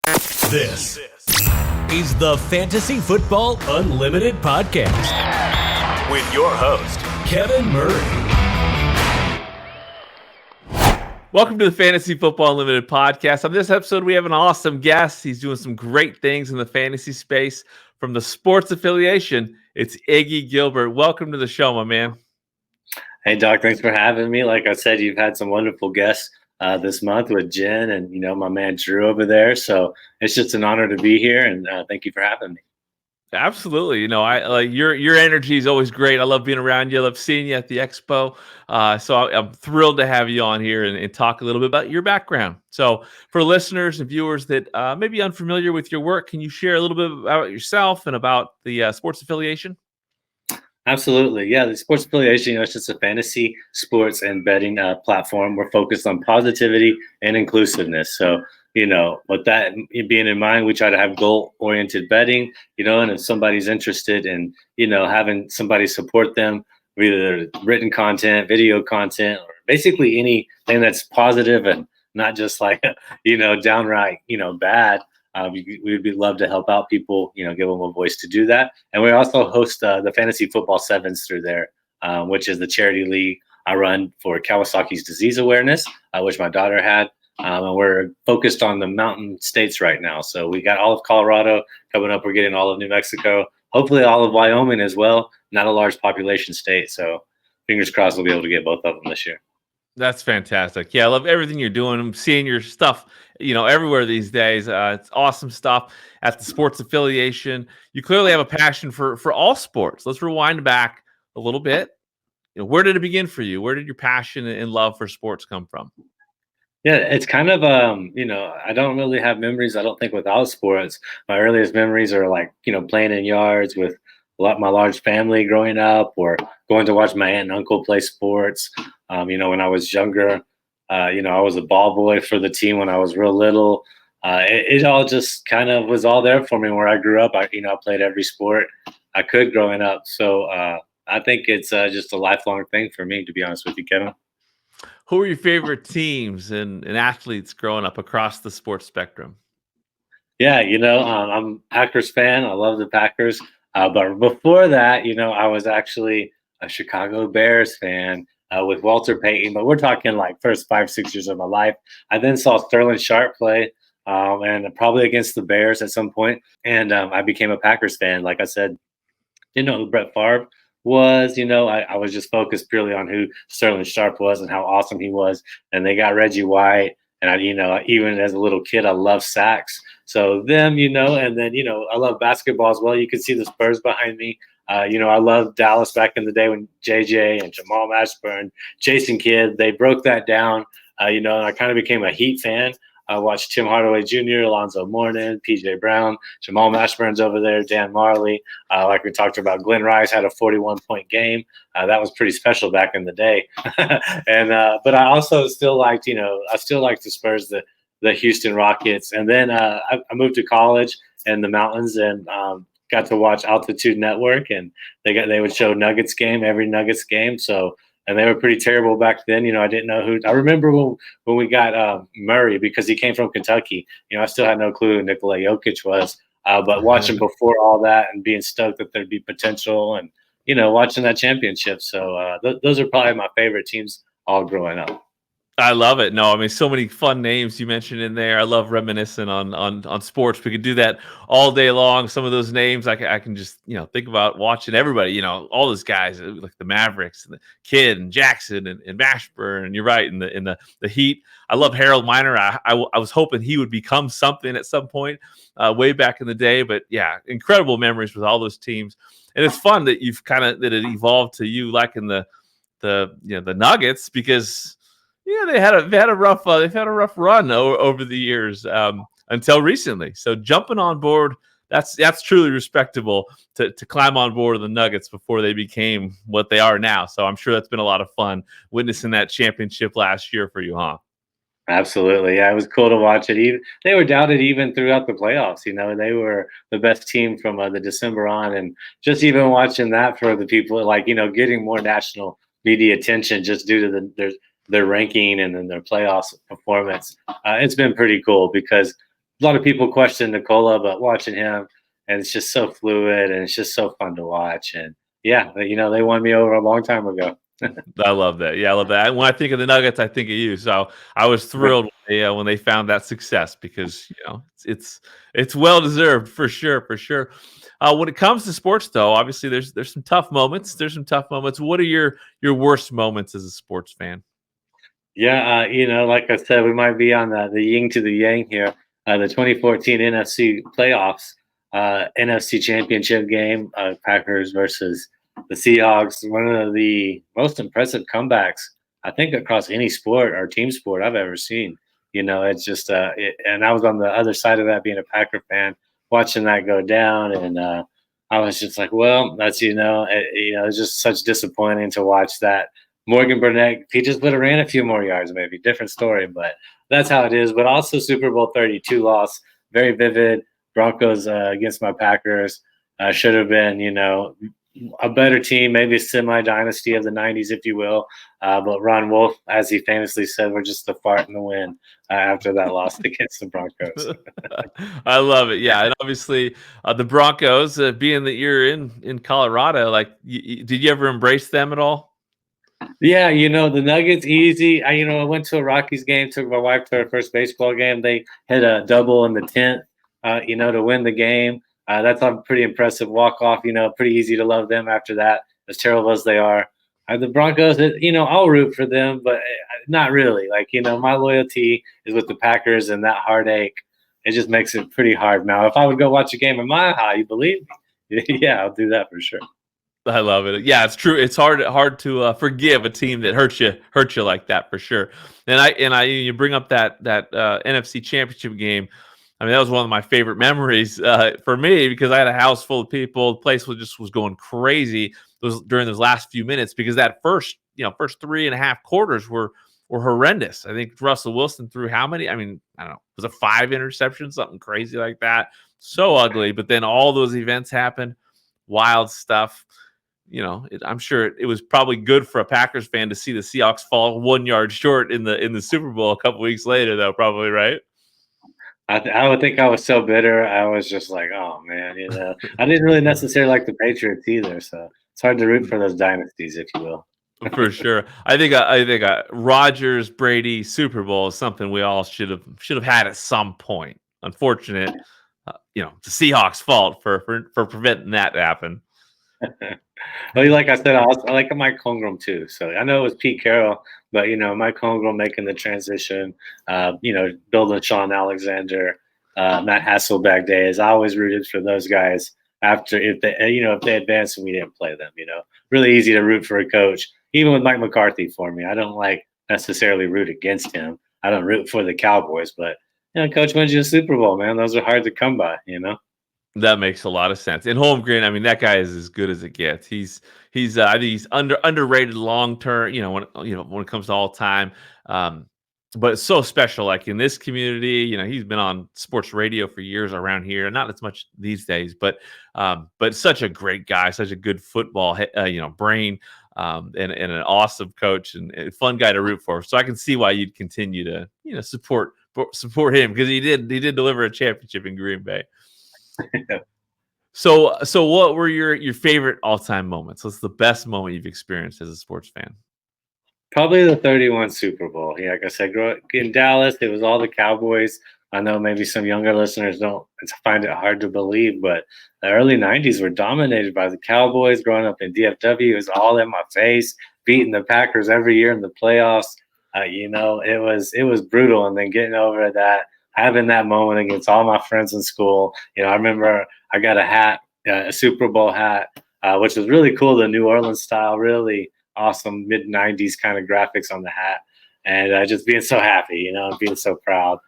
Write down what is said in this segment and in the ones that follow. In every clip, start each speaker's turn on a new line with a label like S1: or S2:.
S1: This is the Fantasy Football Unlimited podcast with your host, Kevin Murray.
S2: Welcome to the Fantasy Football Unlimited podcast. On this episode, we have an awesome guest. He's doing some great things in the fantasy space from the Sports Affiliation. It's Iggy Gilbert. Welcome to the show, my man.
S3: Hey, Doc. Thanks for having me. Like I said, you've had some wonderful guests this month with Jen and, my man Drew over there. So it's just an honor to be here, and thank you for having me.
S2: Absolutely. I like your energy is always great. I love being around you. I love seeing you at the expo. So I'm thrilled to have you on here and talk a little bit about your background. So for listeners and viewers that may be unfamiliar with your work, can you share a little bit about yourself and about the Sports Affiliation?
S3: Absolutely. Yeah, the Sports Affiliation, it's just a fantasy sports and betting platform. We're focused on positivity and inclusiveness. So, with that being in mind, we try to have goal-oriented betting, and if somebody's interested in, having somebody support them, either written content, video content, or basically anything that's positive and not just like, downright, bad. We would be love to help out people, give them a voice to do that. And we also host the Fantasy Football Sevens through there, which is the charity league I run for Kawasaki's disease awareness, which my daughter had. And we're focused on the mountain states right now. So we got all of Colorado coming up. We're getting all of New Mexico, hopefully all of Wyoming as well. Not a large population state. So fingers crossed we'll be able to get both of them this year.
S2: That's fantastic. Yeah, I love everything you're doing. I'm seeing your stuff, everywhere these days. It's awesome stuff at the Sports Affiliation. You clearly have a passion for all sports. Let's rewind back a little bit. Where did it begin for you? Where did your passion and love for sports come from?
S3: Yeah, it's kind of, I don't really have memories, I don't think, without sports. My earliest memories are like, playing in yards with my large family growing up, or going to watch my aunt and uncle play sports. When I was younger, I was a ball boy for the team when I was real little. It all just kind of was all there for me where I grew up. I played every sport I could growing up. So I think it's just a lifelong thing for me, to be honest with you, Kevin.
S2: Who are your favorite teams and athletes growing up across the sports spectrum?
S3: Yeah, I'm a Packers fan. I love the Packers. But before that, I was actually a Chicago Bears fan with Walter Payton. But we're talking like first 5-6 years of my life. I then saw Sterling Sharp play, and probably against the Bears at some point. And I became a Packers fan. Like I said, didn't know who Brett Favre was. I was just focused purely on who Sterling Sharp was and how awesome he was. And they got Reggie White. And even as a little kid, I love sacks. So them, and then, I love basketball as well. You can see the Spurs behind me. I love Dallas back in the day when JJ and Jamal Mashburn, Jason Kidd, they broke that down, and I kind of became a Heat fan. I watched Tim Hardaway Jr., Alonzo Mourning, PJ Brown, Jamal Mashburn's over there, Dan Marley. Like we talked about, Glenn Rice had a 41-point game. That was pretty special back in the day. And but I also still liked, the Spurs, the Houston Rockets. And then I moved to college in the mountains and got to watch Altitude Network, and they would show Nuggets game, every Nuggets game. So. And they were pretty terrible back then. I didn't know who. I remember when we got Murray, because he came from Kentucky. I still had no clue who Nikola Jokic was. But watching before all that and being stoked that there'd be potential, and watching that championship. So those are probably my favorite teams all growing up.
S2: I love it. No, I mean, so many fun names you mentioned in there. I love reminiscing on sports. We could do that all day long. Some of those names I can just, think about watching everybody, all those guys like the Mavericks and the Kidd and Jackson and Mashburn. And you're right, in the Heat. I love Harold Miner. I was hoping he would become something at some point way back in the day. But yeah, incredible memories with all those teams. And it's fun that that it evolved to you liking the Nuggets, because they've had a rough run over the years until recently. So jumping on board, that's truly respectable to climb on board of the Nuggets before they became what they are now. So I'm sure that's been a lot of fun witnessing that championship last year for you, huh?
S3: Absolutely. Yeah, it was cool to watch it. They were doubted even throughout the playoffs. They were the best team from the December on. And just even watching that for the people, getting more national media attention just due to their ranking and then their playoffs performance. It's been pretty cool because a lot of people question Nicola, but watching him, and it's just so fluid and it's just so fun to watch. And yeah, they won me over a long time ago.
S2: I love that. Yeah, I love that. When I think of the Nuggets, I think of you. So I was thrilled when they found that success because it's well deserved for sure, for sure. When it comes to sports, though, obviously there's some tough moments. There's some tough moments. What are your worst moments as a sports fan?
S3: Yeah, like I said, we might be on the yin to the yang here. The 2014 NFC playoffs, NFC Championship game, Packers versus the Seahawks. One of the most impressive comebacks I think across any sport or team sport I've ever seen. It's just and I was on the other side of that, being a Packer fan, watching that go down, and I was just like, well, that's it's just such disappointing to watch that. Morgan Burnett, if he just would have ran a few more yards, maybe different story, but that's how it is. But also Super Bowl 32 loss, very vivid. Broncos against my Packers should have been, a better team, maybe a semi-dynasty of the 90s, if you will. But Ron Wolf, as he famously said, we're just a fart in the wind after that loss against the Broncos.
S2: I love it. Yeah, and obviously the Broncos, being that you're in Colorado, like, did you ever embrace them at all?
S3: Yeah, the Nuggets easy. I went to a Rockies game, took my wife to her first baseball game. They hit a double in the 10th, to win the game. That's a pretty impressive walk off. Pretty easy to love them after that, as terrible as they are. The Broncos, I'll root for them, but not really. Like, my loyalty is with the Packers, and that heartache, it just makes it pretty hard. Now, if I would go watch a game in Mile High, you believe me? Yeah, I'll do that for sure.
S2: I love it. Yeah, it's true. It's hard to forgive a team that hurt you like that, for sure. And you bring up that NFC Championship game. I mean, that was one of my favorite memories for me, because I had a house full of people. The place was going crazy during those last few minutes, because that first 3.5 quarters were horrendous. I think Russell Wilson threw how many? I mean, I don't know. Was it 5 interceptions, something crazy like that? So ugly. But then all those events happened, wild stuff. I'm sure it was probably good for a Packers fan to see the Seahawks fall 1 yard short in the Super Bowl a couple weeks later, though. Probably, right?
S3: I would think I was so bitter. I was just like, oh man, I didn't really necessarily like the Patriots either, so it's hard to root for those dynasties, if you will.
S2: For sure. I think Rodgers Brady Super Bowl is something we all should have had at some point. Unfortunate, the Seahawks' fault for preventing that to happen.
S3: Well, like I said, I like Mike Holmgren too. So I know it was Pete Carroll, but Mike Holmgren making the transition, building Sean Alexander, Matt Hasselbeck days. I always rooted for those guys after, if they advanced and we didn't play them. Really easy to root for a coach, even with Mike McCarthy for me. I don't necessarily root against him. I don't root for the Cowboys, but coach wins you a Super Bowl, man. Those are hard to come by.
S2: That makes a lot of sense. And Holmgren, I mean, that guy is as good as it gets. He's I think he's underrated long term. When it comes to all time, but it's so special. Like in this community, he's been on sports radio for years around here, not as much these days, but such a great guy, such a good football brain, and an awesome coach and a fun guy to root for. So I can see why you'd continue to support him, because he did deliver a championship in Green Bay. So what were your favorite all-time moments? What's the best moment you've experienced as a sports fan?
S3: Probably the 31 Super Bowl. Yeah, like I said, growing up in Dallas, it was all the Cowboys. I know maybe some younger listeners don't find it hard to believe, but the early 90s were dominated by the Cowboys. Growing up in DFW, it was all in my face, beating the Packers every year in the playoffs. It was brutal. And then getting over that, having that moment against all my friends in school. I remember I got a hat, a Super Bowl hat, which was really cool, the New Orleans style, really awesome mid-90s kind of graphics on the hat. And just being so happy, and being so proud.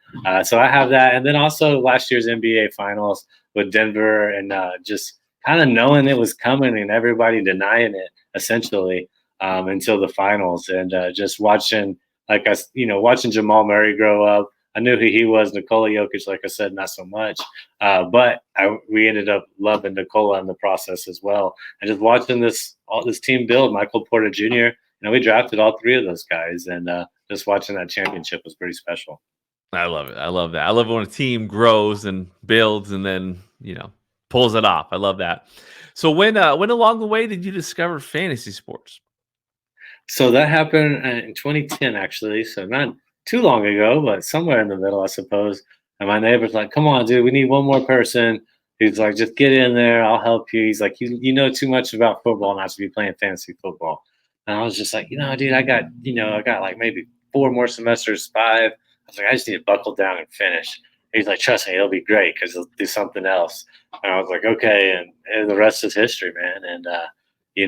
S3: So I have that. And then also last year's NBA Finals with Denver, and just kind of knowing it was coming and everybody denying it, essentially, until the finals. And just watching, watching Jamal Murray grow up. I knew who he was. Nikola Jokic, like I said, not so much. But we ended up loving Nikola in the process as well. And just watching this team build, Michael Porter Jr., we drafted all three of those guys. And just watching that championship was pretty special.
S2: I love it. I love that. I love when a team grows and builds and then, pulls it off. I love that. So when along the way did you discover fantasy sports?
S3: So that happened in 2010, actually. So not too long ago, but somewhere in the middle, I suppose. And my neighbor's like, "Come on, dude, we need one more person." He's like, "Just get in there. I'll help you." He's like, "You know too much about football not to be playing fantasy football." And I was just like, dude, I got like maybe 4 more semesters, 5. I was like, I just need to buckle down and finish. He's like, "Trust me, it'll be great because he'll do something else." And I was like, "Okay," and the rest is history, man. And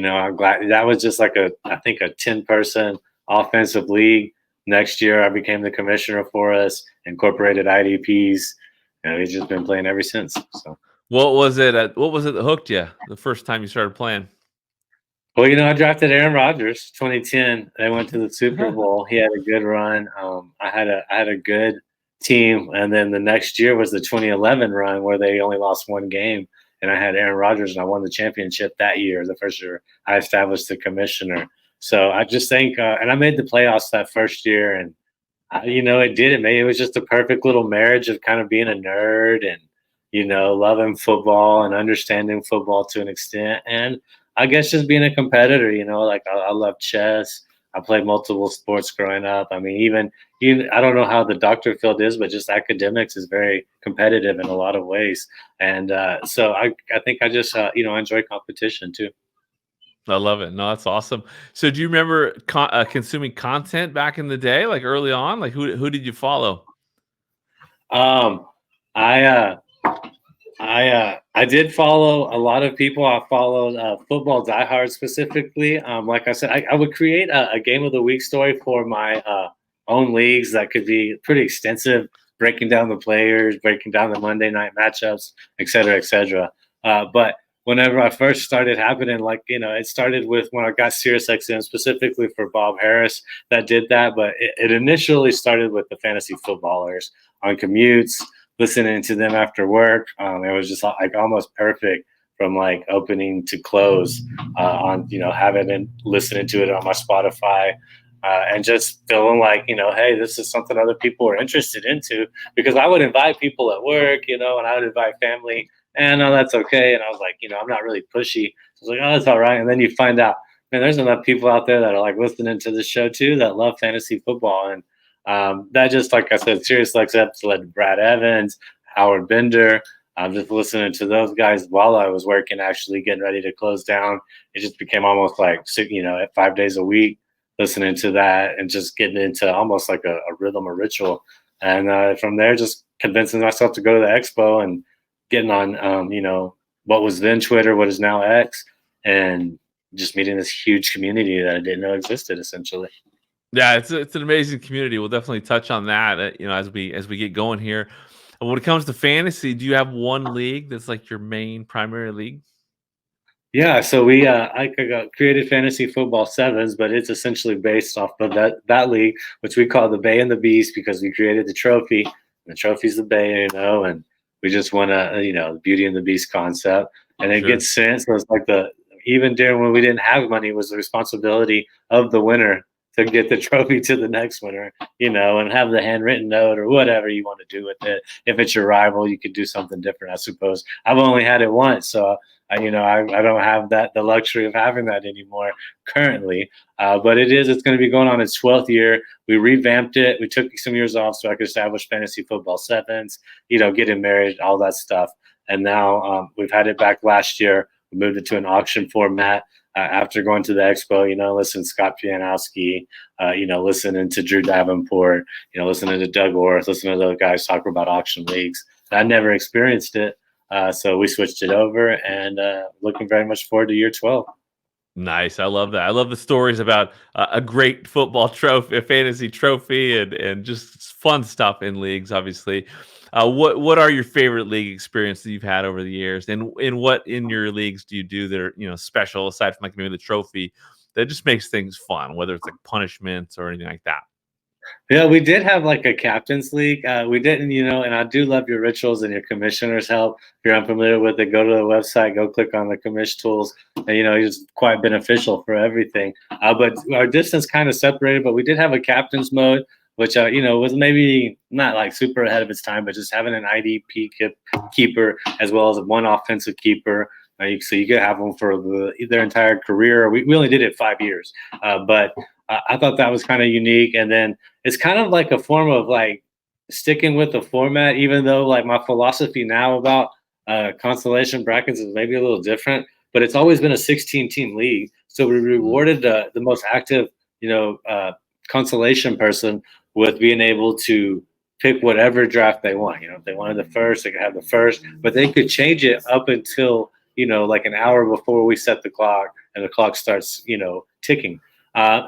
S3: I'm glad that was just like I think a 10-person offensive league. Next year, I became the commissioner for us, incorporated IDPs, and we've just been playing ever since. So,
S2: What was it that hooked you the first time you started playing?
S3: well, I drafted Aaron Rodgers, 2010. They went to the Super Bowl. He had a good run. I had a good team, and then the next year was the 2011 run where they only lost one game, and I had Aaron Rodgers, and I won the championship that year, the first year I established the commissioner. So I just think, and I made the playoffs that first year, and it did it. It was just a perfect little marriage of kind of being a nerd and loving football and understanding football to an extent, and I guess just being a competitor. Like I love chess. I played multiple sports growing up. I mean, even I don't know how the doctor field is, but just academics is very competitive in a lot of ways, and so I think I just I enjoy competition too.
S2: I love it. No, that's awesome. So do you remember consuming content back in the day, like early on? Like who did you follow?
S3: Um, I I did follow a lot of people. I followed Football Diehard specifically. Like I said, I would create a game of the week story for my own leagues that could be pretty extensive, breaking down the players, breaking down the Monday night matchups, et cetera, et cetera. But whenever I first started happening, like it started with when I got SiriusXM specifically for Bob Harris that did that. But it initially started with the fantasy footballers on commutes, listening to them after work. It was just like almost perfect from like opening to close on having and listening to it on my Spotify. And just feeling like, hey, this is something other people are interested into because I would invite people at work, and I would invite family, and that's okay. And I was like, I'm not really pushy. I was like, oh, that's all right. And then you find out, man, there's enough people out there that are like listening to this show too that love fantasy football. And that just, like I said, Sirius XM led to Brad Evans, Howard Bender. I'm just listening to those guys while I was working, actually getting ready to close down. It just became almost like, at 5 days a week, listening to that and just getting into almost like a rhythm or ritual. And from there, just convincing myself to go to the expo and getting on, what was then Twitter, what is now X, and just meeting this huge community that I didn't know existed, essentially.
S2: Yeah, it's an amazing community. We'll definitely touch on that, as we get going here. And when it comes to fantasy, do you have one league that's like your main primary league?
S3: Yeah, so I created Fantasy Football Sevens, but it's essentially based off of that league, which we call the Bay and the Beast because we created the trophy. And the trophy's the Bay, and we just want the Beauty and the Beast concept, and it
S2: Sure.
S3: gets sent. So it's like even during when we didn't have money, it was the responsibility of the winner to get the trophy to the next winner, and have the handwritten note or whatever you want to do with it. If it's your rival, you could do something different, I suppose. I've only had it once, so I don't have the luxury of having that anymore currently. But it's going to be going on its 12th year. We revamped it. We took some years off so I could establish Fantasy Football Sevens, getting married, all that stuff. And now we've had it back last year. We moved it to an auction format. After going to the expo, listen to Scott Pianowski, listening to Drew Davenport, listening to Doug Orth, listening to those guys talk about auction leagues. I never experienced it. So we switched it over and looking very much forward to year 12.
S2: Nice. I love that. I love the stories about a great football trophy, a fantasy trophy, and just fun stuff in leagues. Obviously, what are your favorite league experiences you've had over the years, and what in your leagues do you do that are special aside from like maybe the trophy that just makes things fun, whether it's like punishments or anything like that?
S3: Yeah, we did have like a captain's league. We didn't, and I do love your rituals and your commissioner's help. If you're unfamiliar with it, go to the website, go click on the commish tools. And, it's quite beneficial for everything. But our distance kind of separated, but we did have a captain's mode which was maybe not like super ahead of its time, but just having an IDP keeper as well as one offensive keeper. So you could have them for their entire career. We only did it 5 years, but I thought that was kind of unique. And then it's kind of like a form of like sticking with the format, even though like my philosophy now about consolation brackets is maybe a little different, but it's always been a 16-team league. So we rewarded the most active, consolation person with being able to pick whatever draft they want. If they wanted the first, they could have the first, but they could change it up until, like an hour before we set the clock and the clock starts, ticking.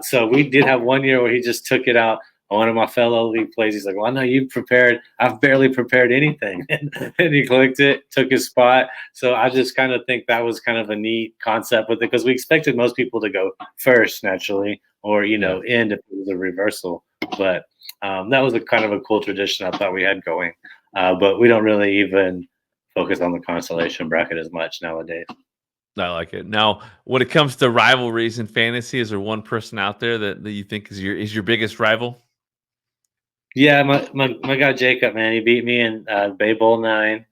S3: So we did have one year where he just took it out on one of my fellow league plays. He's like, well, I know you prepared. I've barely prepared anything. And he clicked it, took his spot. So I just kind of think that was kind of a neat concept with it, because we expected most people to go first naturally, or, end if it was a reversal. But that was a kind of a cool tradition I thought we had going. But we don't really even focus on the consolation bracket as much nowadays.
S2: I like it. Now, when it comes to rivalries in fantasy, is there one person out there that you think is your biggest rival?
S3: Yeah, my guy Jacob, man, he beat me in Bay Bowl 9.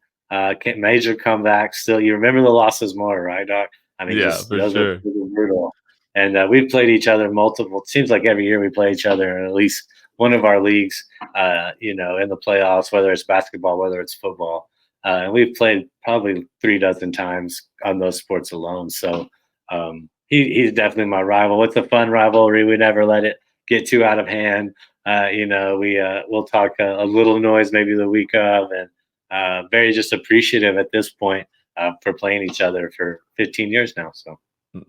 S3: Major comeback. Still, you remember the losses more, right, Doc? I mean,
S2: Yeah,
S3: just
S2: for
S3: those
S2: sure.
S3: were brutal. And we've played each other multiple. It seems like every year we play each other in at least one of our leagues. In the playoffs, whether it's basketball, whether it's football. And we've played probably 36 times on those sports alone. So he's definitely my rival. It's a fun rivalry. We never let it get too out of hand. We'll talk a little noise maybe the week of, and very just appreciative at this point for playing each other for 15 years now. So.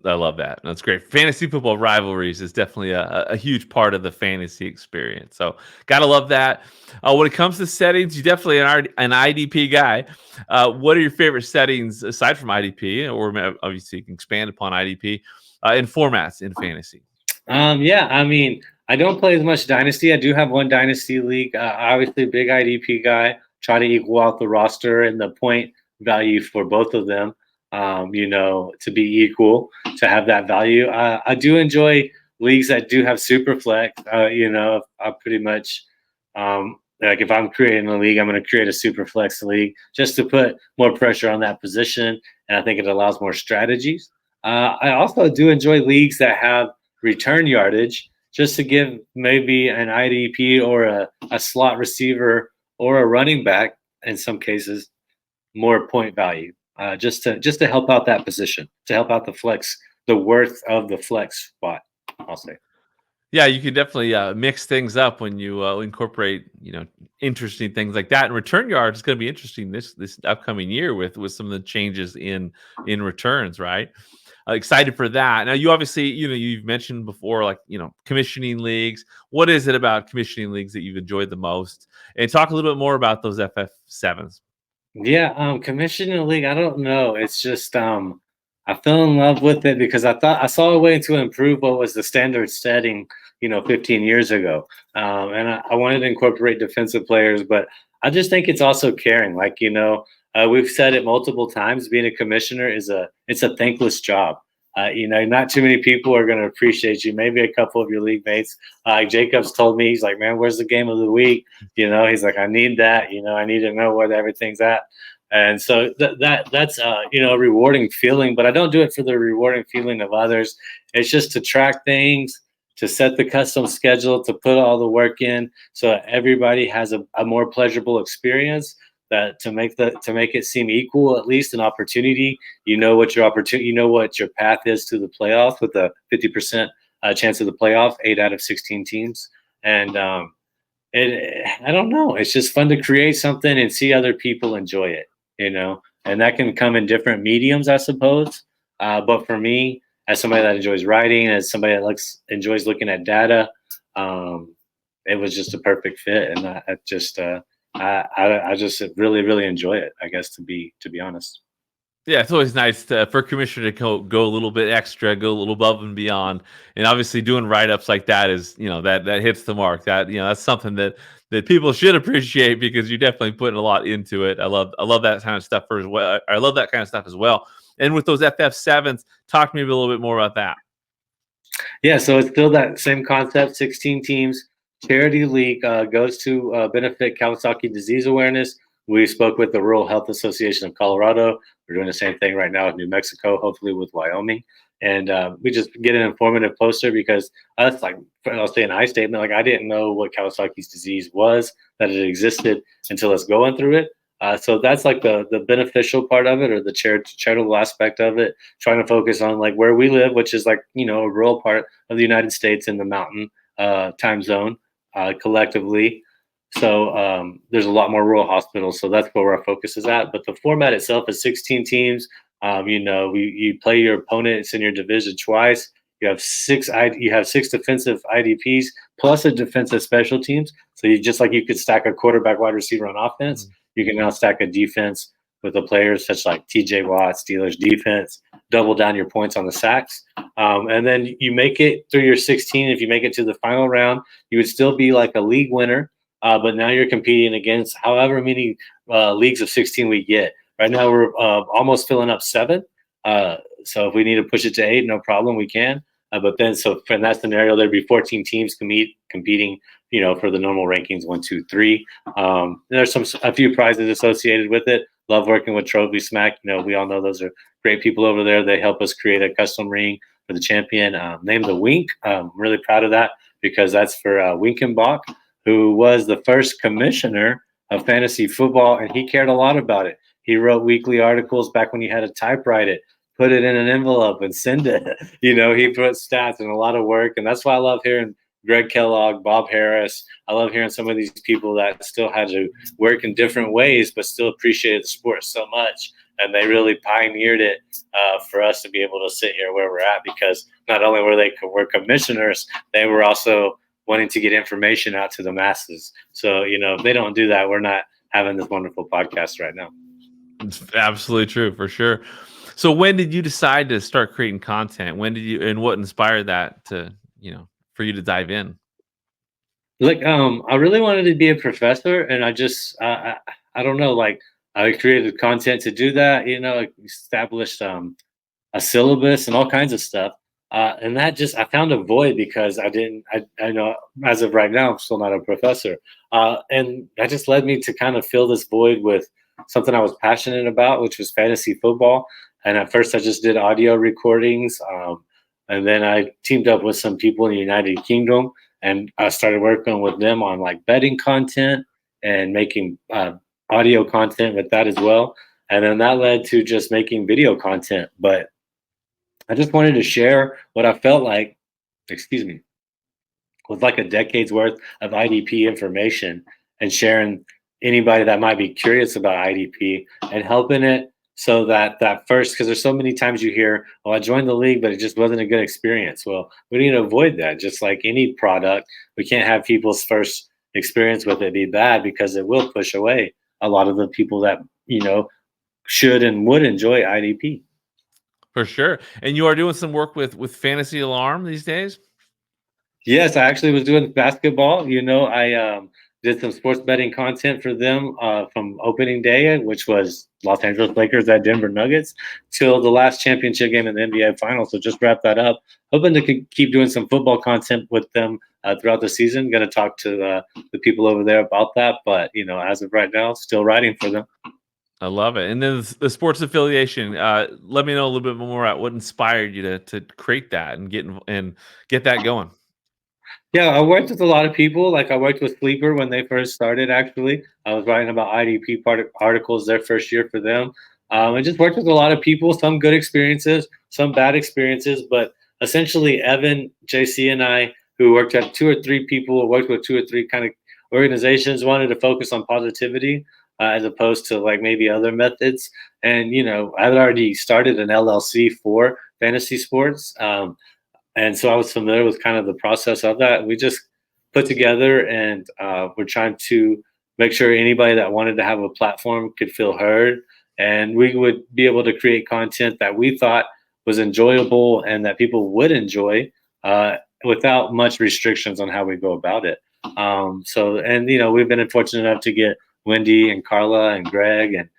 S2: I love that. That's great. Fantasy football rivalries is definitely a huge part of the fantasy experience. So, gotta love that. When it comes to settings, you definitely are an IDP guy. What are your favorite settings aside from IDP, or obviously you can expand upon IDP in formats in fantasy?
S3: Yeah, I mean, I don't play as much Dynasty. I do have one Dynasty league. Obviously, big IDP guy. Try to equal out the roster and the point value for both of them. To be equal, to have that value. I do enjoy leagues that do have super flex. I pretty much like if I'm creating a league, I'm going to create a super flex league just to put more pressure on that position, and I think it allows more strategies. I also do enjoy leagues that have return yardage, just to give maybe an IDP or a slot receiver or a running back in some cases more point value, just to help out that position, to help out the flex, the worth of the flex spot, I'll say.
S2: Yeah, you can definitely mix things up when you incorporate, interesting things like that. And return yards is going to be interesting this upcoming year with some of the changes in returns, right? Excited for that. Now, you obviously, you've mentioned before, like, commissioning leagues. What is it about commissioning leagues that you've enjoyed the most? And talk a little bit more about those FF7s.
S3: Yeah, commissioning league, I don't know. It's just I fell in love with it because I thought I saw a way to improve what was the standard setting, 15 years ago. And I wanted to incorporate defensive players, but I just think it's also caring. Like, we've said it multiple times, being a commissioner it's a thankless job. Not too many people are going to appreciate you. Maybe a couple of your league mates. Jacobs told me, he's like, man, where's the game of the week? He's like, I need that. I need to know where everything's at. And so that's a rewarding feeling. But I don't do it for the rewarding feeling of others. It's just to track things, to set the custom schedule, to put all the work in, so everybody has a more pleasurable experience. That to make it seem equal, at least an opportunity. What your opportunity, what your path is to the playoff with a 50% chance of the playoff, 8 out of 16 teams. And I don't know. It's just fun to create something and see other people enjoy it. And that can come in different mediums, I suppose. But for me, as somebody that enjoys writing, as somebody that enjoys looking at data, it was just a perfect fit, and I just really, really enjoy it, I guess, to be honest.
S2: Yeah, it's always nice for a commissioner to go a little bit extra, go a little above and beyond, and obviously doing write-ups like that is, that hits the mark. That that's something that people should appreciate, because you're definitely putting a lot into it. I love that kind of stuff as well. I love that kind of stuff as well. And with those FF7s, talk to me a little bit more about that.
S3: Yeah, so it's still that same concept, 16 teams, charity league goes to benefit Kawasaki disease awareness. We spoke with the Rural Health Association of Colorado. We're doing the same thing right now with New Mexico, hopefully with Wyoming. And we just get an informative poster because us, like, I'll say an I statement, like I didn't know what Kawasaki's disease was, that it existed until us going through it. So that's like the beneficial part of it, or the charitable aspect of it, trying to focus on like where we live, which is like, a rural part of the United States in the mountain time zone collectively. So there's a lot more rural hospitals. So that's where our focus is at. But the format itself is 16 teams. You play your opponent. It's in your division twice. You have six defensive IDPs plus a defensive special teams. So you could stack a quarterback, wide receiver on offense. You can now stack a defense with the players such like TJ Watt, Steelers defense, double down your points on the sacks. And then you make it through your 16. If you make it to the final round, you would still be like a league winner. But now you're competing against however many leagues of 16 we get. Right now we're almost filling up 7. So if we need to push it to 8, no problem, we can. But then, so in that scenario, there'd be 14 teams competing, for the normal rankings 1, 2, 3. There's a few prizes associated with it. Love working with Trophy Smack. We all know those are great people over there. They help us create a custom ring for the champion, named the Wink. I'm really proud of that because that's for Winkenbach, who was the first commissioner of fantasy football, and he cared a lot about it. He wrote weekly articles back when you had to typewrite it, put it in an envelope and send it. He put stats and a lot of work, and that's why I love hearing Greg Kellogg, Bob Harris. I love hearing some of these people that still had to work in different ways but still appreciated the sport so much, and they really pioneered it for us to be able to sit here where we're at, because not only were commissioners, they were also wanting to get information out to the masses. So, if they don't do that, we're not having this wonderful podcast right now.
S2: It's absolutely true, for sure. So when did you decide to start creating content? And what inspired that to, for you to dive in?
S3: Like, I really wanted to be a professor, and I just, I don't know, like I created content to do that, established a syllabus and all kinds of stuff. And that just, I found a void because I know as of right now, I'm still not a professor. And that just led me to kind of fill this void with something I was passionate about, which was fantasy football. And at first I just did audio recordings. And then I teamed up with some people in the United Kingdom, and I started working with them on like betting content and making audio content with that as well. And then that led to just making video content. But I just wanted to share what I felt like, with like a decade's worth of IDP information, and sharing anybody that might be curious about IDP and helping it, so that first, because there's so many times you hear, oh, I joined the league, but it just wasn't a good experience. Well, we need to avoid that. Just like any product, we can't have people's first experience with it be bad, because it will push away a lot of the people that, should and would enjoy IDP.
S2: For sure. And you are doing some work with Fantasy Alarm these days?
S3: Yes, I actually was doing basketball. I did some sports betting content for them from opening day, which was Los Angeles Lakers at Denver Nuggets, till the last championship game in the NBA Finals. So just wrap that up. Hoping to keep doing some football content with them throughout the season. Going to talk to the people over there about that. But, as of right now, still writing for them.
S2: I love it. And then the Sports Affiliation. Let me know a little bit more about what inspired you to create that and get that going.
S3: Yeah, I worked with a lot of people. Like, I worked with Sleeper when they first started, actually. I was writing about IDP articles their first year for them. I just worked with a lot of people, some good experiences, some bad experiences. But essentially, Evan, JC, and I, who worked with 2 or 3 kind of organizations, wanted to focus on positivity as opposed to like maybe other methods. And, I had already started an LLC for fantasy sports. And so I was familiar with kind of the process of that. We just put together, and we're trying to make sure anybody that wanted to have a platform could feel heard, and we would be able to create content that we thought was enjoyable and that people would enjoy without much restrictions on how we go about it. We've been fortunate enough to get Wendy and Carla and Greg and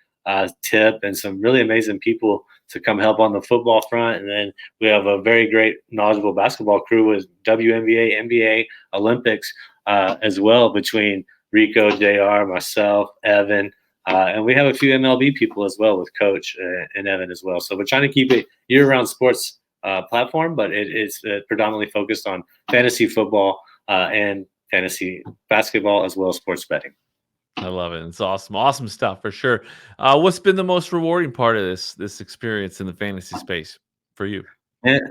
S3: Tip and some really amazing people to come help on the football front. And then we have a very great knowledgeable basketball crew with WNBA, NBA, Olympics, as well between Rico, JR, myself, Evan. And we have a few MLB people as well with Coach and Evan as well. So we're trying to keep it year-round sports platform, but it's predominantly focused on fantasy football and fantasy basketball as well as sports betting.
S2: I love it. It's awesome. Awesome stuff for sure. What's been the most rewarding part of this experience in the fantasy space for you?
S3: And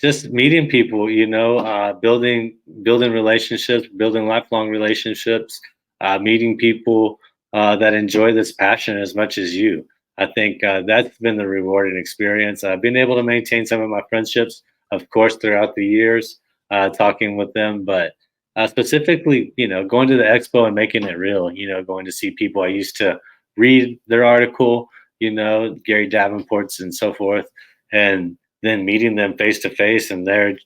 S3: just meeting people, building relationships, building lifelong relationships, meeting people that enjoy this passion as much as you. I think that's been the rewarding experience. I've been able to maintain some of my friendships, of course, throughout the years, talking with them, but specifically, going to the expo and making it real, going to see people I used to read their article, Gary Davenport's and so forth, and then meeting them face to face, and they're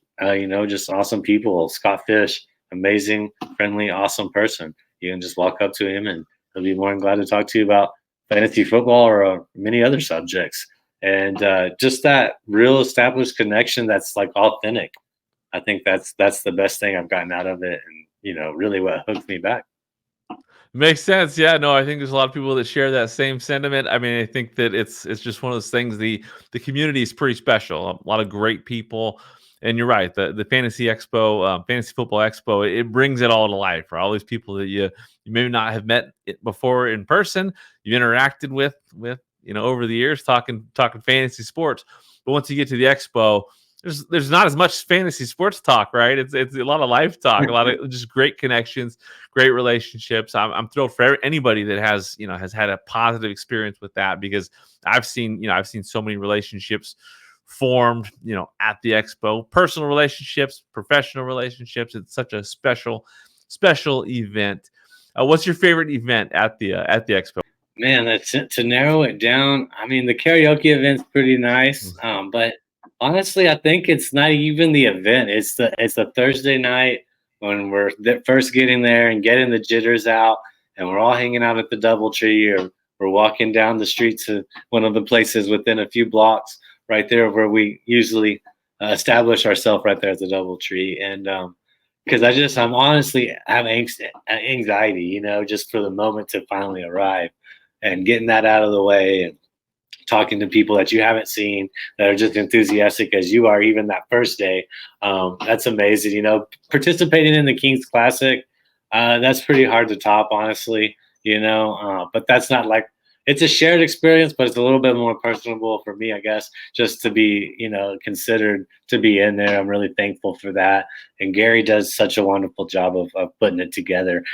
S3: just awesome people. Scott Fish, amazing, friendly, awesome person. You can just walk up to him and he'll be more than glad to talk to you about fantasy football or many other subjects. And just that real established connection that's like authentic. I think that's the best thing I've gotten out of it, and really what hooked me back.
S2: Makes sense. Yeah, no, I think there's a lot of people that share that same sentiment. I mean, I think that it's just one of those things. The community is pretty special. A lot of great people, and you're right. The Fantasy Expo, Fantasy Football Expo, it brings it all to life for all these people that you may not have met before in person. You interacted with over the years, talking fantasy sports. But once you get to the expo, there's not as much fantasy sports talk, right? It's a lot of life talk, a lot of just great connections, great relationships. I'm thrilled for anybody that has had a positive experience with that, because I've seen so many relationships formed, at the expo, personal relationships, professional relationships. It's such a special event. What's your favorite event at the expo?
S3: Man, that's to narrow it down. I mean, the karaoke event's pretty nice, but honestly, I think it's not even the event. It's the Thursday night when we're first getting there and getting the jitters out, and we're all hanging out at the DoubleTree, or we're walking down the street to one of the places within a few blocks right there where we usually establish ourselves, right there at the DoubleTree. And because I'm honestly have anxiety, just for the moment to finally arrive and getting that out of the way, and talking to people that you haven't seen that are just enthusiastic as you are, even that first day. That's amazing. Participating in the Kings Classic, that's pretty hard to top, honestly, but that's not like, it's a shared experience, but it's a little bit more personable for me, I guess, just to be, considered to be in there. I'm really thankful for that. And Gary does such a wonderful job of putting it together.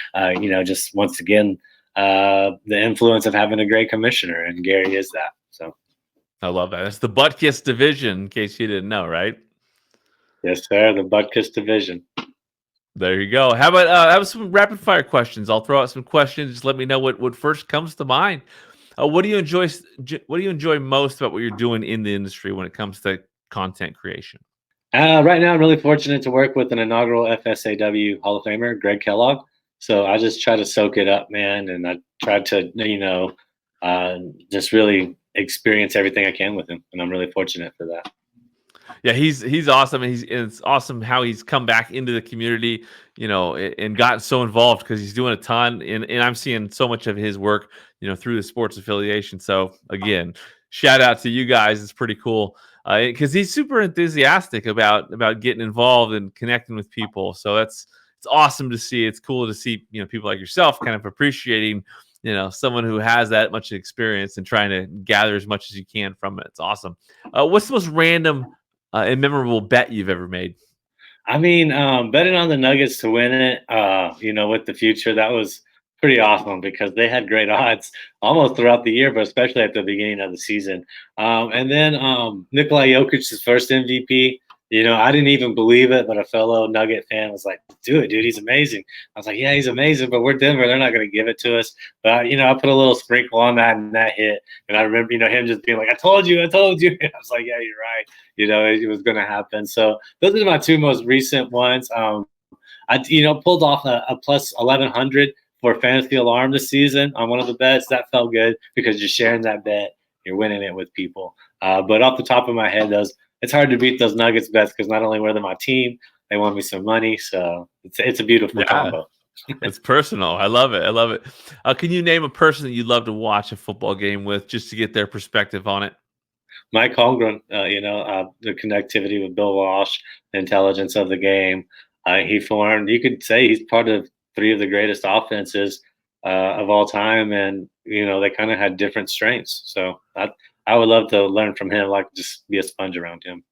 S3: Just once again, the influence of having a great commissioner, and Gary is that. So
S2: I love that. It's the Butkus division, in case you didn't know, right?
S3: Yes, sir. The Butkus division.
S2: There you go. How about some rapid fire questions? I'll throw out some questions. Just let me know what first comes to mind. What do you enjoy? What do you enjoy most about what you're doing in the industry when it comes to content creation?
S3: Right now, I'm really fortunate to work with an inaugural FSAW Hall of Famer, Greg Kellogg. So I just try to soak it up, man, and I try to, just really experience everything I can with him, and I'm really fortunate for that.
S2: Yeah, he's awesome, and it's awesome how he's come back into the community, and gotten so involved, because he's doing a ton, and I'm seeing so much of his work, through the Sports Affiliation. So again, shout out to you guys. It's pretty cool, because he's super enthusiastic about getting involved and connecting with people. So it's awesome to see. It's cool to see people like yourself kind of appreciating someone who has that much experience and trying to gather as much as you can from it. It's awesome. What's the most random and memorable bet you've ever made?
S3: I mean, betting on the Nuggets to win it, with the future, that was pretty awesome, because they had great odds almost throughout the year, but especially at the beginning of the season. And then Nikola Jokic's first MVP. I didn't even believe it, but a fellow Nugget fan was like, "Do it, dude. He's amazing." I was like, "Yeah, he's amazing, but we're Denver. They're not going to give it to us." But I put a little sprinkle on that, and that hit. And I remember, him just being like, "I told you." And I was like, "Yeah, you're right." It was going to happen. So those are my two most recent ones. I pulled off a plus 1100 for Fantasy Alarm this season on one of the bets. That felt good, because you're sharing that bet, you're winning it with people. But off the top of my head, it's hard to beat those Nuggets bets, because not only were they my team, they won me some money. So it's a beautiful combo.
S2: It's personal. I love it. I love it. Can you name a person that you'd love to watch a football game with, just to get their perspective on it?
S3: Mike Holmgren, the connectivity with Bill Walsh, the intelligence of the game. He formed, you could say he's part of three of the greatest offenses of all time. And, they kind of had different strengths. So I would love to learn from him, like just be a sponge around him.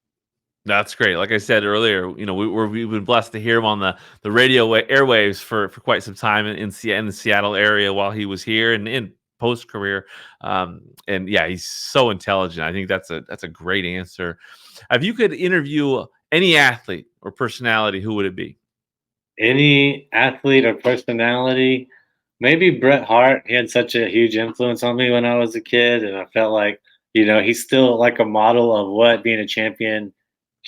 S2: That's great. Like I said earlier, we've been blessed to hear him on the radio airwaves for quite some time in the Seattle area while he was here and in post career. And yeah, he's so intelligent. I think that's a great answer. If you could interview any athlete or personality, who would it be?
S3: Any athlete or personality, maybe Bret Hart. He had such a huge influence on me when I was a kid, and I felt like, he's still like a model of what being a champion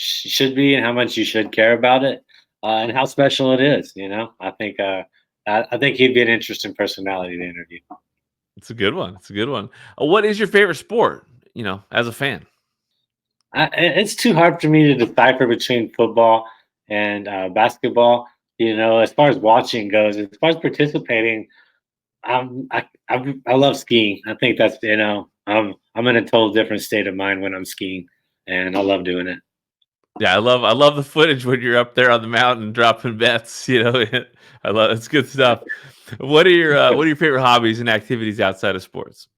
S3: should be and how much you should care about it, and how special it is. I think he'd be an interesting personality to interview.
S2: It's a good one. It's a good one. What is your favorite sport? As a fan.
S3: It's too hard for me to decipher between football and basketball. As far as watching goes, as far as participating, I love skiing. I think that's I'm in a total different state of mind when I'm skiing, and I love doing it.
S2: Yeah, I love the footage when you're up there on the mountain dropping bets. I love it's good stuff. What are your favorite hobbies and activities outside of sports?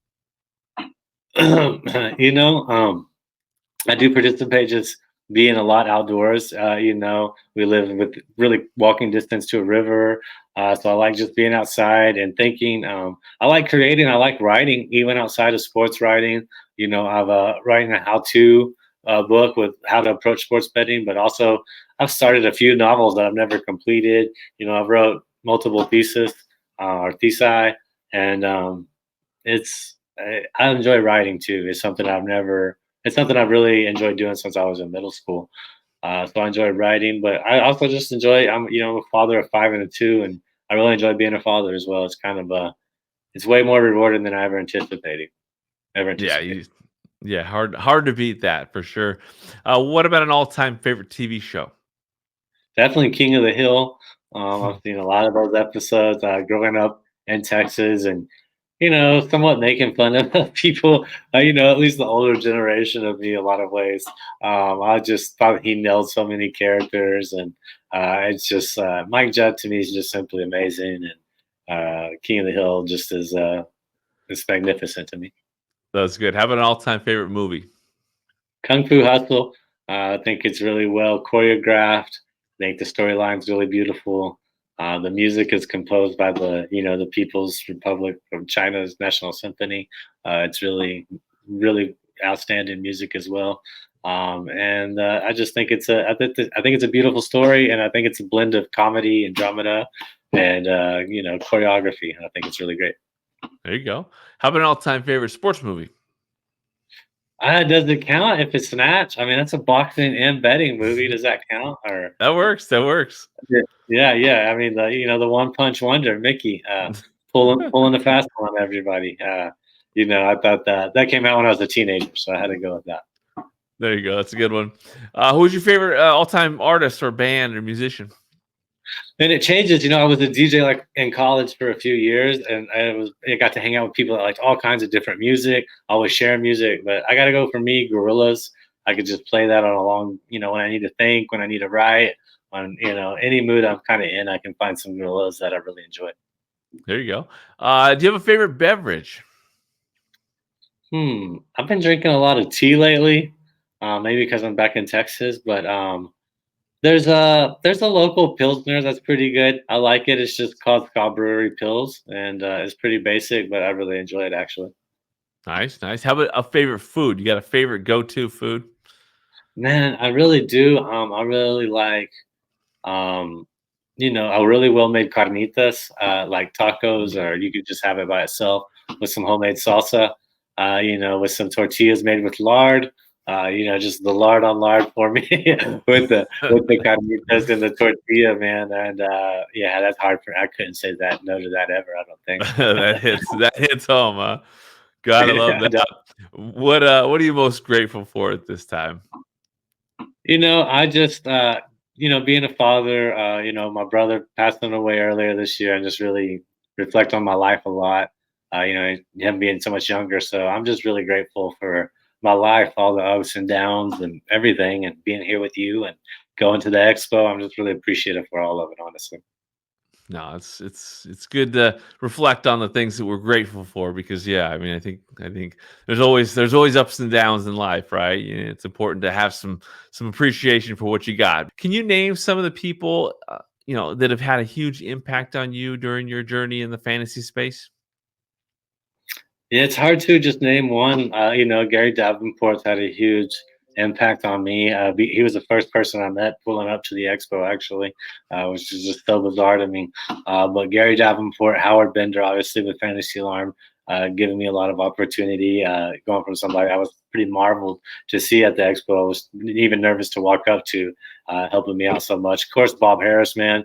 S3: you know, I do participate just being a lot outdoors. We live with really walking distance to a river. So I like just being outside and thinking. I like creating. I like writing, even outside of sports writing. I've writing a how-to book with how to approach sports betting, but also I've started a few novels that I've never completed. I've wrote multiple theses or thesi, and I enjoy writing too. It's something I've really enjoyed doing since I was in middle school. So I enjoy writing, but I also just enjoy. I'm a father of 5 and a 2, and I really enjoy being a father as well. It's kind of it's way more rewarding than I ever anticipated.
S2: Yeah, yeah, hard to beat that for sure. What about an all-time favorite TV show?
S3: Definitely King of the Hill. I've seen a lot of those episodes growing up in Texas, and somewhat making fun of people. At least the older generation of me, a lot of ways. I just thought he nailed so many characters, and it's just Mike Judd to me is just simply amazing, and King of the Hill just is magnificent to me.
S2: That's good. How about an all-time favorite movie?
S3: Kung Fu Hustle. I think it's really well choreographed. I think the storyline's really beautiful. The music is composed by the People's Republic of China's National Symphony. It's really, really outstanding music as well. And I just think I think it's a beautiful story, and I think it's a blend of comedy and dramata and choreography. And I think it's really great.
S2: There you go. How about an all-time favorite sports movie?
S3: Does it count if it's Snatch? I mean, that's a boxing and betting movie. Does that count? Or
S2: That works. That works.
S3: yeah. I mean, the one punch wonder, Mickey, pulling the fast one on everybody. I thought that came out when I was a teenager, so I had to go with that.
S2: There you go. That's a good one. Who's your favorite all-time artist or band or musician?
S3: And it changes. I was a DJ like in college for a few years, and I got to hang out with people that liked all kinds of different music, always sharing music. But I got to go for me, Gorillas. I could just play that on a long, when I need to think, when I need to write, on any mood I'm kind of in, I can find some Gorillas that I really enjoy.
S2: There you go. Do you have a favorite beverage?
S3: I've been drinking a lot of tea lately, maybe because I'm back in Texas, but there's a local Pilsner that's pretty good. I like it. It's just called Ska Brewery Pils, and it's pretty basic, but I really enjoy it actually.
S2: Nice, nice. How about a favorite food? You got a favorite go-to food?
S3: Man, I really do. I really like, a really well-made carnitas, like tacos, or you could just have it by itself with some homemade salsa. With some tortillas made with lard. Just the lard on lard for me with the carnitas and the tortilla, man. And yeah, that's hard I couldn't say that no to that ever. I don't think
S2: that hits home, huh? Gotta love that. What are you most grateful for at this time?
S3: I just being a father, my brother passed on away earlier this year, and just really reflect on my life a lot. Him being so much younger, so I'm just really grateful for my life, all the ups and downs and everything, and being here with you and going to the expo. I'm just really appreciative for all of it, honestly.
S2: No, it's good to reflect on the things that we're grateful for because yeah, I mean, I think there's always ups and downs in life, right? It's important to have some appreciation for what you got. Can you name some of the people that have had a huge impact on you during your journey in the fantasy space?
S3: Yeah, it's hard to just name one. Gary Davenport's had a huge impact on me. He was the first person I met pulling up to the expo, actually, which is just so bizarre to me. But Gary Davenport, Howard Bender, obviously with Fantasy Alarm, giving me a lot of opportunity. Going from somebody I was pretty marveled to see at the expo, I was even nervous to walk up to, helping me out so much. Of course, Bob Harris, man,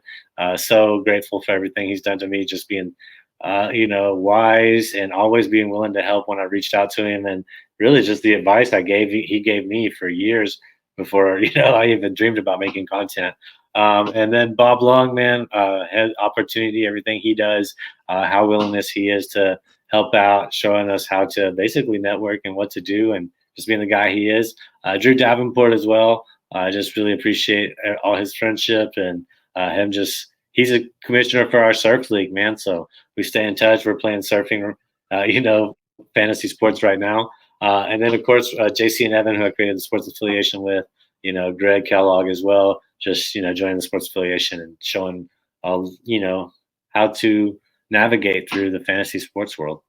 S3: so grateful for everything he's done to me, just being wise and always being willing to help when I reached out to him, and really just the advice he gave me for years before I even dreamed about making content. And then Bob Long, man, had opportunity, everything he does, how willingness he is to help out, showing us how to basically network and what to do, and just being the guy he is. Drew Davenport as well. I just really appreciate all his friendship and him just. He's a commissioner for our surf league, man. So we stay in touch. We're playing surfing, fantasy sports right now. And then, of course, JC and Evan, who I created the Sports Affiliation with, Greg Kellogg as well, just, joining the Sports Affiliation and showing, how to navigate through the fantasy sports world.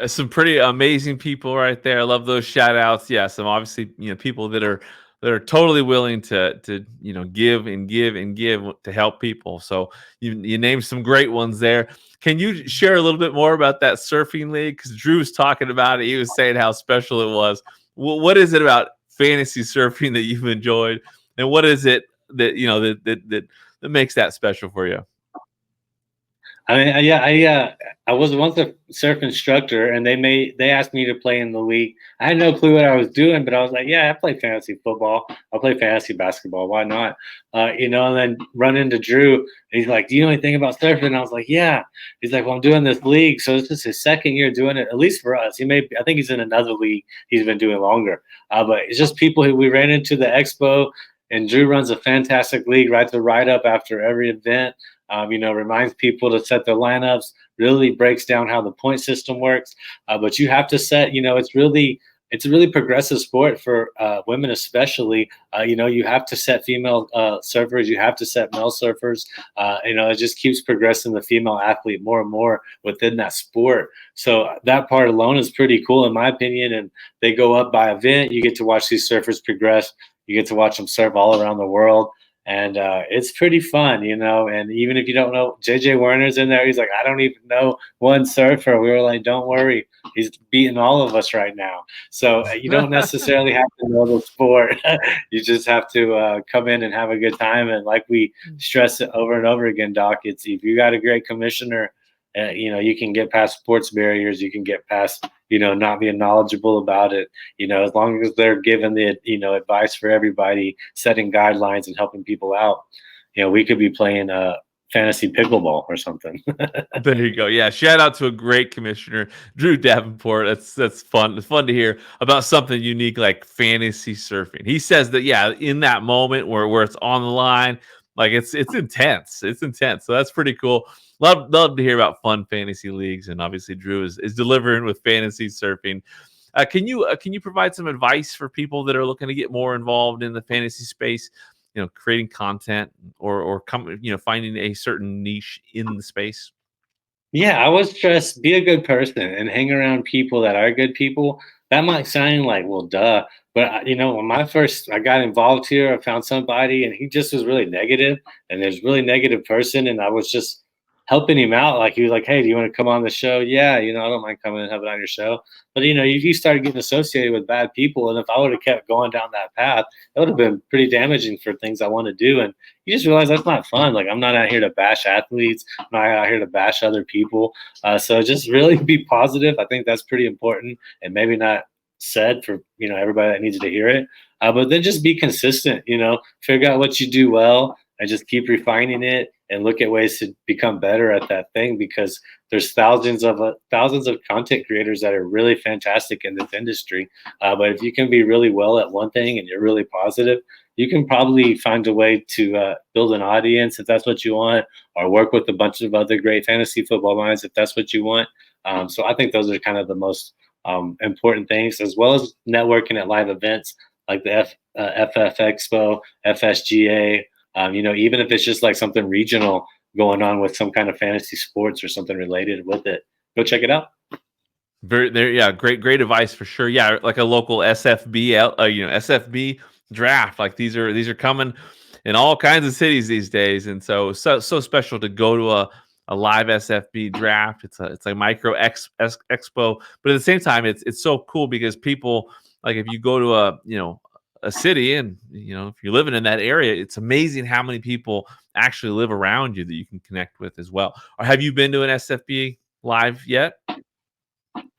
S2: Some pretty amazing people right there. I love those shout outs. Yeah, some obviously people that are totally willing to give and give and give to help people. So you named some great ones there. Can you share a little bit more about that surfing league? Because Drew was talking about it. He was saying how special it was. What is it about fantasy surfing that you've enjoyed, and what is it that that makes that special for you?
S3: I mean, I was once a surf instructor, and they asked me to play in the league. I had no clue what I was doing, but I was like, yeah, I play fantasy football. I'll play fantasy basketball. Why not? And then run into Drew, and he's like, do you know anything about surfing? And I was like, yeah. He's like, well, I'm doing this league, so it's just his second year doing it. At least for us, I think he's in another league he's been doing longer. But it's just people who we ran into the expo, and Drew runs a fantastic league, writes a write up after every event. Reminds people to set their lineups, really breaks down how the point system works. But you have to set, it's a really progressive sport for women, especially. You have to set female surfers, you have to set male surfers. It just keeps progressing the female athlete more and more within that sport. So that part alone is pretty cool, in my opinion. And they go up by event. You get to watch these surfers progress. You get to watch them surf all around the world. And it's pretty fun, and even if you don't know, JJ Werner's in there. He's like, I don't even know one surfer. We were like, don't worry. He's beating all of us right now. So you don't necessarily have to know the sport. You just have to come in and have a good time. And like we stress it over and over again, Doc, it's if you got a great commissioner, you can get past sports barriers. You can get past, not being knowledgeable about it. As long as they're giving the, advice for everybody, setting guidelines and helping people out, we could be playing fantasy pickleball or something.
S2: There you go. Yeah, shout out to a great commissioner, Drew Davenport. That's fun. It's fun to hear about something unique like fantasy surfing. He says that in that moment where it's on the line, like it's intense. It's intense. So that's pretty cool. Love to hear about fun fantasy leagues, and obviously Drew is delivering with fantasy surfing. Can you provide some advice for people that are looking to get more involved in the fantasy space? Creating content or finding a certain niche in the space.
S3: Yeah, I was just be a good person and hang around people that are good people. That might sound like, well, duh. But when I got involved here, I found somebody and he just was really negative, and there's really negative person, and I was just helping him out. Like he was like, hey, do you want to come on the show? Yeah, I don't mind coming and having on your show. But you started getting associated with bad people, and if I would have kept going down that path, it would have been pretty damaging for things I want to do. And you just realize that's not fun. Like I'm not out here to bash athletes. I'm not out here to bash other people. So just really be positive. I think that's pretty important, and maybe not said for, everybody that needs to hear it. But then just be consistent, figure out what you do well and just keep refining it and look at ways to become better at that thing, because there's thousands of content creators that are really fantastic in this industry. But if you can be really well at one thing and you're really positive, you can probably find a way to build an audience if that's what you want, or work with a bunch of other great fantasy football minds if that's what you want. So I think those are kind of the most important things, as well as networking at live events like the FF Expo, FSGA. Even if it's just like something regional going on with some kind of fantasy sports or something related with it, go check it out.
S2: Very there, yeah. Great advice for sure. Yeah, like a local SFB, SFB draft. Like these are coming in all kinds of cities these days, and so special to go to a live SFB draft. It's like micro expo, but at the same time, it's so cool because people, like, if you go to a city and if you're living in that area, it's amazing how many people actually live around you that you can connect with as well. Or have you been to an SFB live yet?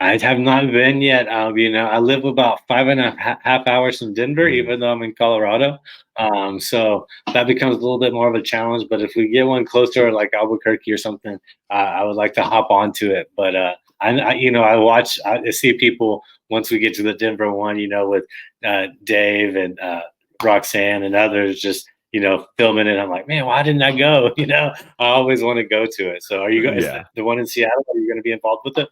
S3: I have not been yet. I live about 5.5 hours from Denver, even though I'm in Colorado. So that becomes a little bit more of a challenge. But if we get one closer, like Albuquerque or something, I would like to hop onto it. But I see people once we get to the Denver one, with Dave and Roxanne and others, just filming it. I'm like, man, why didn't I go? I always want to go to it. So are you guys the one in Seattle? Are you going to be involved with it?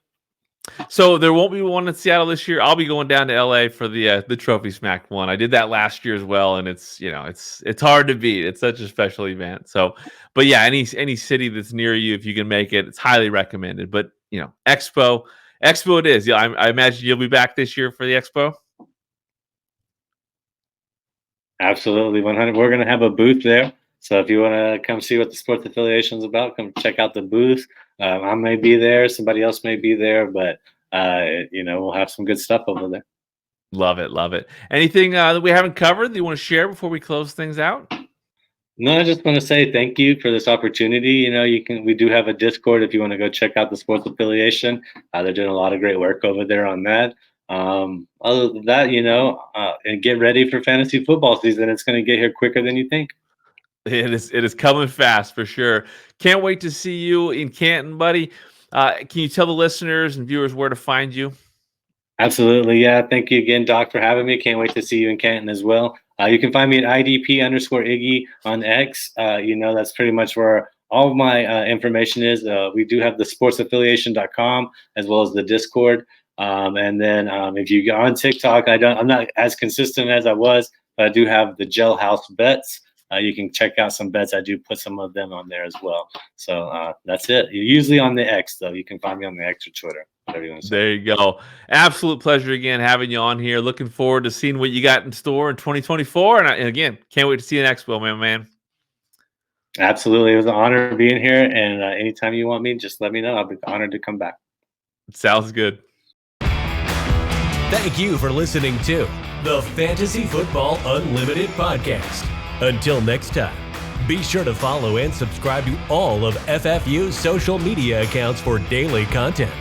S2: So there won't be one in Seattle this year. I'll be going down to LA for the Trophy Smack one. I did that last year as well, and it's hard to beat. It's such a special event. So, but yeah, any city that's near you, if you can make it, it's highly recommended. But Expo it is. Yeah, I imagine you'll be back this year for the Expo.
S3: Absolutely, 100. We're going to have a booth there. So if you want to come see what the Sports Affiliation is about, come check out the booth. I may be there. Somebody else may be there, but we'll have some good stuff over there.
S2: Love it. Anything that we haven't covered that you want to share before we close things out?
S3: No, I just want to say thank you for this opportunity. We do have a Discord if you want to go check out the Sports Affiliation. They're doing a lot of great work over there on that. Other than that, and get ready for fantasy football season. It's going to get here quicker than you think.
S2: It is coming fast for sure. Can't wait to see you in Canton, buddy. Can you tell the listeners and viewers where to find you?
S3: Absolutely. Yeah. Thank you again, Doc, for having me. Can't wait to see you in Canton as well. You can find me at IDP_Iggy on X. That's pretty much where all of my information is. We do have the sportsaffiliation.com as well as the Discord. And then if you go on TikTok, I'm not as consistent as I was, but I do have the Jailhouse Bets. You can check out some bets. I do put some of them on there as well. So that's it. You're usually on the X, though. You can find me on the X or Twitter.
S2: There you go. Absolute pleasure again having you on here. Looking forward to seeing what you got in store in 2024. And again, can't wait to see you in Expo, man.
S3: Absolutely. It was an honor being here. And anytime you want me, just let me know. I'll be honored to come back.
S2: Sounds good.
S1: Thank you for listening to the Fantasy Football Unlimited podcast. Until next time, be sure to follow and subscribe to all of FFU's social media accounts for daily content.